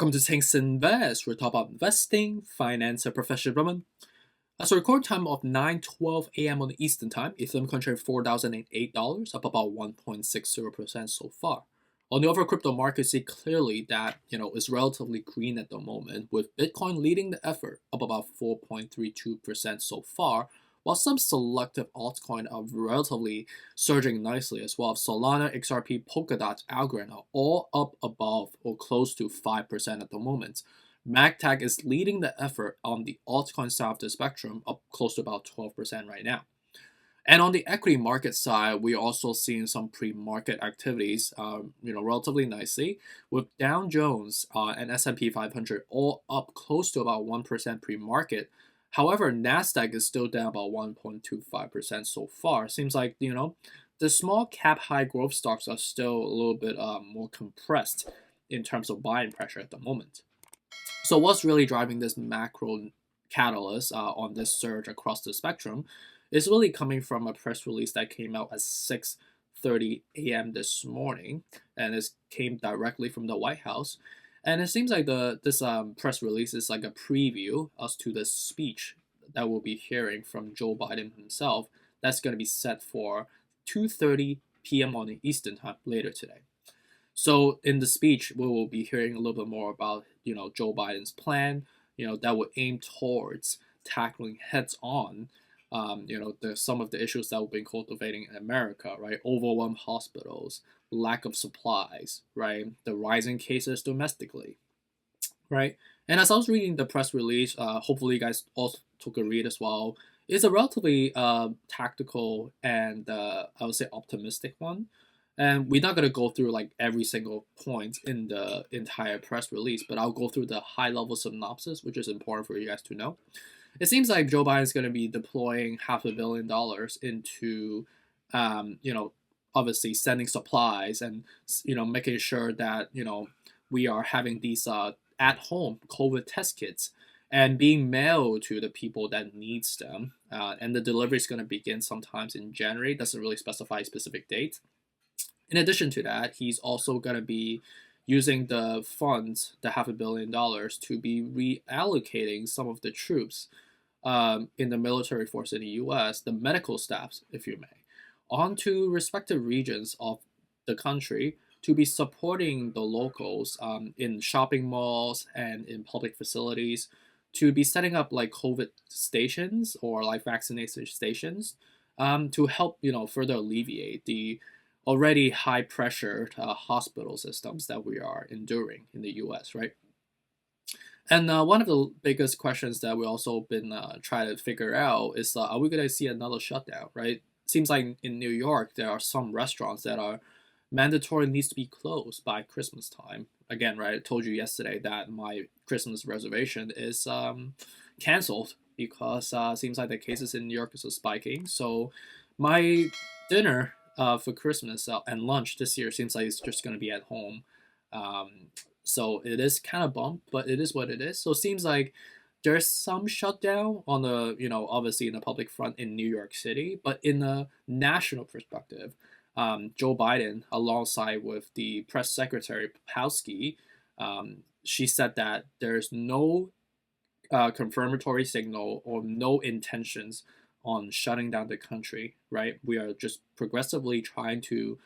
Welcome to Things Invest. We're talking about investing, finance, and professional development. As a record time of 9:12 a.m. on the Eastern Time, Ethereum contract $4,008, up about 1.60% so far. On the overall crypto market, see clearly that it's relatively green at the moment, with Bitcoin leading the effort, up about 4.32% so far, while some selective altcoins are relatively surging nicely as well. Solana, XRP, polkadot, ALGORAND are all up above or close to 5% at the moment. MagTag is leading the effort on the altcoin side of the spectrum, up close to about 12% right now. And on the equity market side, we're also seeing some pre-market activities, relatively nicely, with Dow Jones and S&P 500 all up close to about 1% pre-market. However, Nasdaq is still down about 1.25% so far. Seems like the small cap high growth stocks are still a little bit more compressed in terms of buying pressure at the moment. So what's really driving this macro catalyst on this surge across the spectrum is really coming from a press release that came out at 6:30 a.m. this morning, and it came directly from the White House. And it seems like this press release is like a preview as to the speech that we'll be hearing from Joe Biden himself. That's going to be set for 2:30 p.m. on the Eastern Time later today. So in the speech, we will be hearing a little bit more about Joe Biden's plan, that would aim towards tackling heads on, some of the issues that we've been cultivating in America, right? Overwhelmed hospitals, lack of supplies, right? The rising cases domestically, right? And as I was reading the press release, hopefully you guys also took a read as well. It's a relatively tactical and I would say optimistic one. And we're not going to go through like every single point in the entire press release, but I'll go through the high level synopsis, which is important for you guys to know. It seems like Joe Biden is going to be deploying $500 million into, obviously sending supplies and, making sure that, we are having these at-home COVID test kits and being mailed to the people that needs them. And the delivery is going to begin sometimes in January. Doesn't really specify a specific date. In addition to that, he's also going to be using the funds, the $500 million, to be reallocating some of the troops in the military force in the U.S., the medical staffs, if you may, onto respective regions of the country to be supporting the locals in shopping malls and in public facilities, to be setting up like COVID stations or like vaccination stations to help, further alleviate the already high pressure hospital systems that we are enduring in the US, right? And one of the biggest questions that we also been trying to figure out is are we going to see another shutdown, right? Seems like in New York, there are some restaurants that are mandatory needs to be closed by Christmas time. Again, right, I told you yesterday that my Christmas reservation is canceled because seems like the cases in New York is spiking. So my dinner for Christmas and lunch this year seems like it's just going to be at home. So it is kind of bummed, but it is what it is. So it seems like there's some shutdown on the, obviously in the public front in New York City, but in a national perspective, Joe Biden, alongside with the press secretary, Palski, she said that there's no confirmatory signal or no intentions on shutting down the country, right? We are just progressively trying to,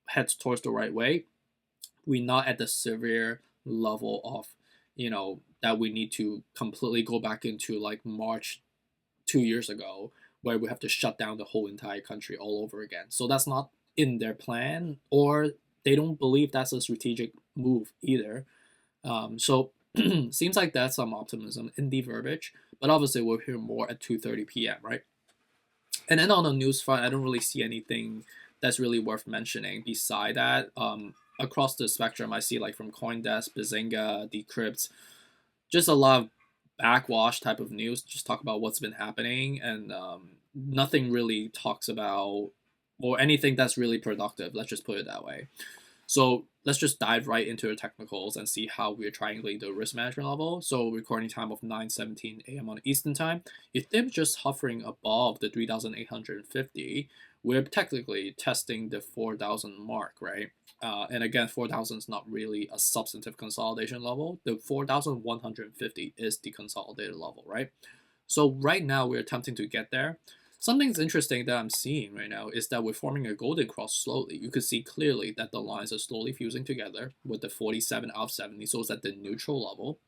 head towards the right way. We're not at the severe level of, that we need to completely go back into like March 2 years ago, where we have to shut down the whole entire country all over again. So that's not in their plan, or they don't believe that's a strategic move either. So seems like that's some optimism in the verbiage, but obviously we'll hear more at 2:30 p.m., right? And then on the news front, I don't really see anything that's really worth mentioning beside that. Across the spectrum, I see like from CoinDesk, Bazinga, Decrypt, just a lot of backwash type of news, just talk about what's been happening, and nothing really talks about or anything that's really productive. Let's just put it that way. So let's just dive right into the technicals and see how we're triangulating the risk management level. So recording time of 9:17 a.m. on Eastern time. Ethereum just hovering above the 3,850. We're technically testing the 4,000 mark, right? And again, 4,000 is not really a substantive consolidation level. The 4,150 is the consolidated level, right? So right now we're attempting to get there. Something's interesting that I'm seeing right now is that we're forming a golden cross slowly. You could see clearly that the lines are slowly fusing together with the 47 out of 70, so it's at the neutral level.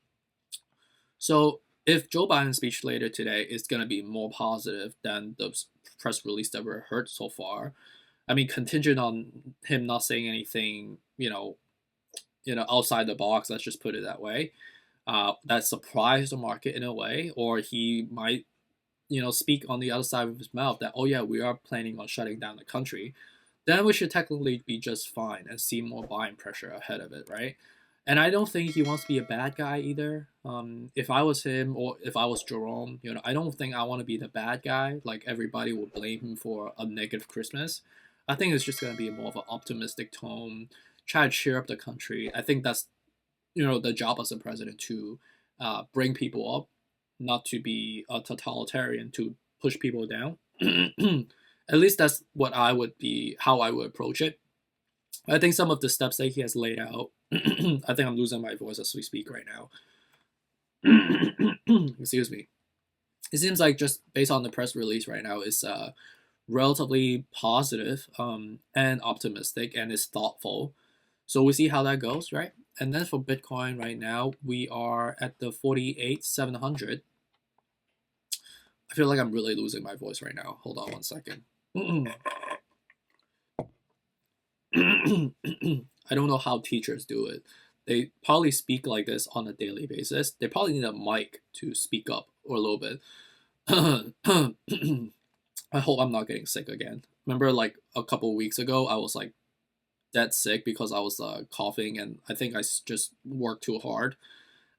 So if Joe Biden's speech later today is going to be more positive than the press release that we've heard so far, I mean, contingent on him not saying anything, outside the box, let's just put it that way, that surprised the market in a way, or he might speak on the other side of his mouth that, oh yeah, we are planning on shutting down the country, then we should technically be just fine and see more buying pressure ahead of it, right? And I don't think he wants to be a bad guy either. If I was him or if I was Jerome, I don't think I want to be the bad guy. Like everybody will blame him for a negative Christmas. I think it's just going to be more of an optimistic tone, try to cheer up the country. I think that's the job as a president to bring people up, not to be a totalitarian to push people down. At least that's how I would approach it. I think some of the steps that he has laid out, I think I'm losing my voice as we speak right now. Excuse me. It seems like just based on the press release right now is relatively positive and optimistic and is thoughtful. So we'll see how that goes, right? And then for Bitcoin right now, we are at the 48,700. I feel like I'm really losing my voice right now. Hold on one second. I don't know how teachers do it. They probably speak like this on a daily basis. They probably need a mic to speak up or a little bit. I hope I'm not getting sick again. Remember, like a couple of weeks ago, I was like dead sick because I was coughing, and I think I just worked too hard.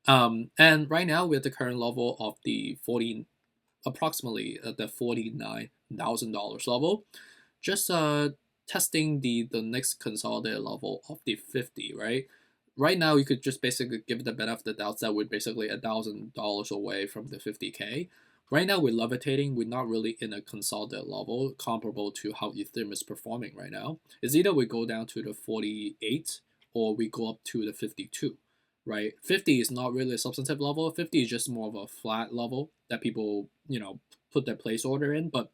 And right now we're at the current level of the approximately at the $49,000 level. Just testing the next consolidated level of the 50, right? Right now, you could just basically give the benefit of the doubt that we're basically $1,000 away from the 50K. Right now, we're levitating. We're not really in a consolidated level comparable to how Ethereum is performing right now. It's either we go down to the 48 or we go up to the 52, right? 50 is not really a substantive level. 50 is just more of a flat level that people, put their place order in. But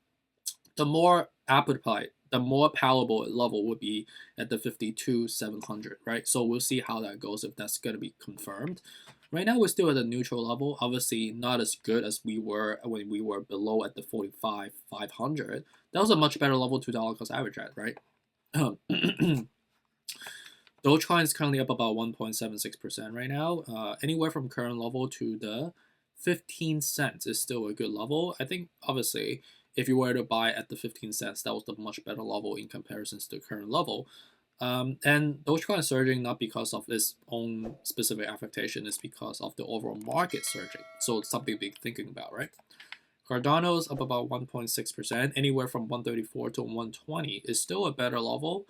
the more appetite, the more palatable level would be at the 52,700, right? So we'll see how that goes if that's going to be confirmed. Right now, we're still at a neutral level. Obviously, not as good as we were when we were below at the 45,500. That was a much better level to dollar cost average at, right? Dogecoin is currently up about 1.76% right now. Anywhere from current level to the 15 cents is still a good level. I think, obviously, if you were to buy at the 15 cents, that was the much better level in comparison to the current level. And Dogecoin is surging not because of its own specific affectation, it's because of the overall market surging. So it's something to be thinking about, right? Cardano is up about 1.6%. Anywhere from 134 to 120 is still a better level.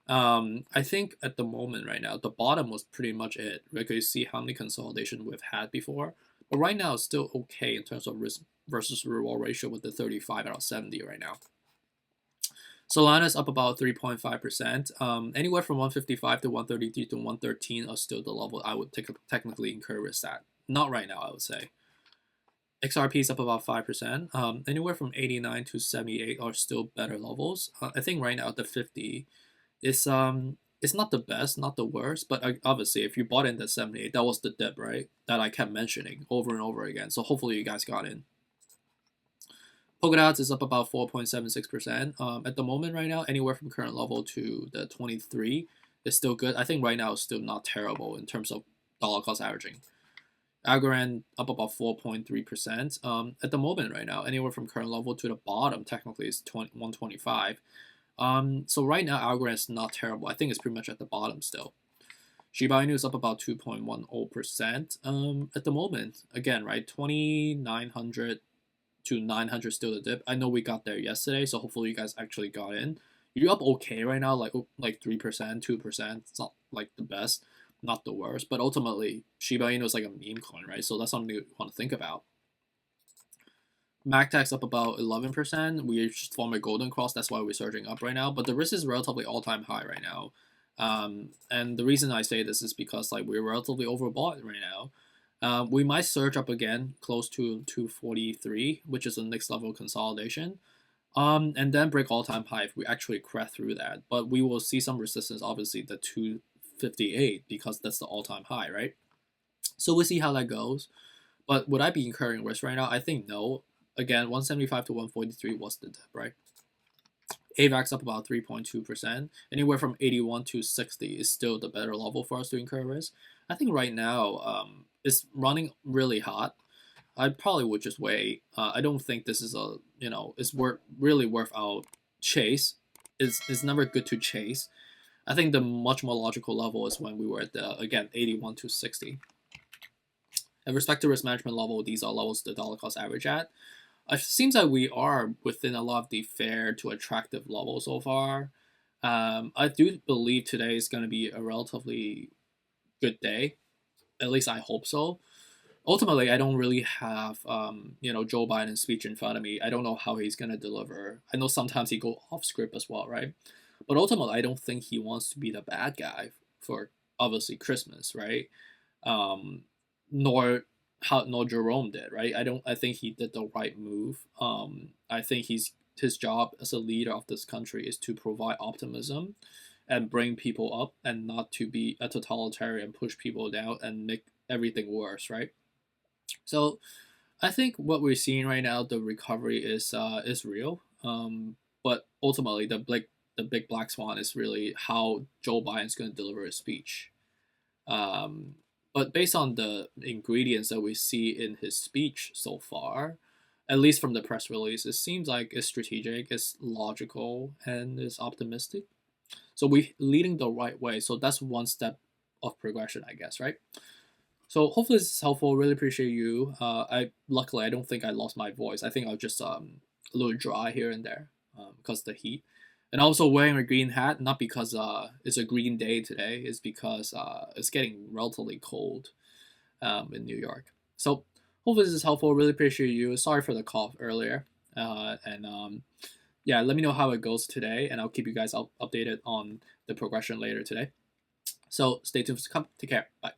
I think at the moment right now, the bottom was pretty much it. Right? You see how many consolidation we've had before. But right now, it's still okay in terms of risk versus reward ratio with the 35 out of 70 right now. Solana is up about 3.5%. Anywhere from 155 to 133 to 113 are still the level I would technically encourage that. Not right now, I would say. XRP is up about 5%. Anywhere from 89 to 78 are still better levels. I think right now at the 50 is it's not the best, not the worst, but obviously if you bought in the 78, that was the dip, right? That I kept mentioning over and over again. So hopefully you guys got in. Polkadot is up about 4.76%. At the moment right now, anywhere from current level to the 23 is still good. I think right now it's still not terrible in terms of dollar cost averaging. ALGORAND up about 4.3%. At the moment right now, anywhere from current level to the bottom technically is 125. So right now, ALGORAND is not terrible. I think it's pretty much at the bottom still. Shiba Inu is up about 2.10%. At the moment, again, right, 2,900 to 900 still the dip. I know we got there yesterday, so hopefully you guys actually got in. You're up okay right now, like 3%, 2%. It's not like the best, not the worst, but ultimately Shiba Inu is like a meme coin, right? So that's something you want to think about. MACTAC's up about 11%. We just formed a golden cross. That's why we're surging up right now. But the risk is relatively all-time high right now. And the reason I say this is because like we're relatively overbought right now. We might surge up again close to 243, which is the next level consolidation. And then break all-time high if we actually crack through that. But we will see some resistance, obviously, the 258, because that's the all-time high, right? So we'll see how that goes. But would I be incurring risk right now? I think no. Again, 175 to 143 was the dip, right? AVAX up about 3.2%. Anywhere from 81 to 60 is still the better level for us to incur risk. I think right now it's running really hot. I probably would just wait. I don't think this is it's really worth our chase. It's never good to chase. I think the much more logical level is when we were at the, again, 81 to 60. And respect to risk management level, these are levels the dollar cost average at. It seems like we are within a lot of the fair to attractive level so far. I do believe today is going to be a relatively good day. At least I hope so. Ultimately, I don't really have Joe Biden's speech in front of me. I don't know how he's going to deliver. I know sometimes he go off script as well, right? But ultimately, I don't think he wants to be the bad guy for obviously Christmas, right? Nor Jerome did, right? I think he did the right move. I think his job as a leader of this country is to provide optimism and bring people up, and not to be a totalitarian, push people down and make everything worse, right? So I think what we're seeing right now, the recovery is real. But ultimately, the big black swan is really how Joe Biden's going to deliver his speech. But based on the ingredients that we see in his speech so far, at least from the press release, it seems like it's strategic, it's logical, and it's optimistic. So we're leading the right way. So that's one step of progression, I guess, right? So hopefully this is helpful. Really appreciate you. Luckily I don't think I lost my voice. I think I was just a little dry here and there because of the heat. And also wearing a green hat, not because it's a green day today, it's because it's getting relatively cold in New York. So hopefully this is helpful. Really appreciate you. Sorry for the cough earlier. Yeah, let me know how it goes today, and I'll keep you guys updated on the progression later today. So stay tuned for to come. Take care. Bye.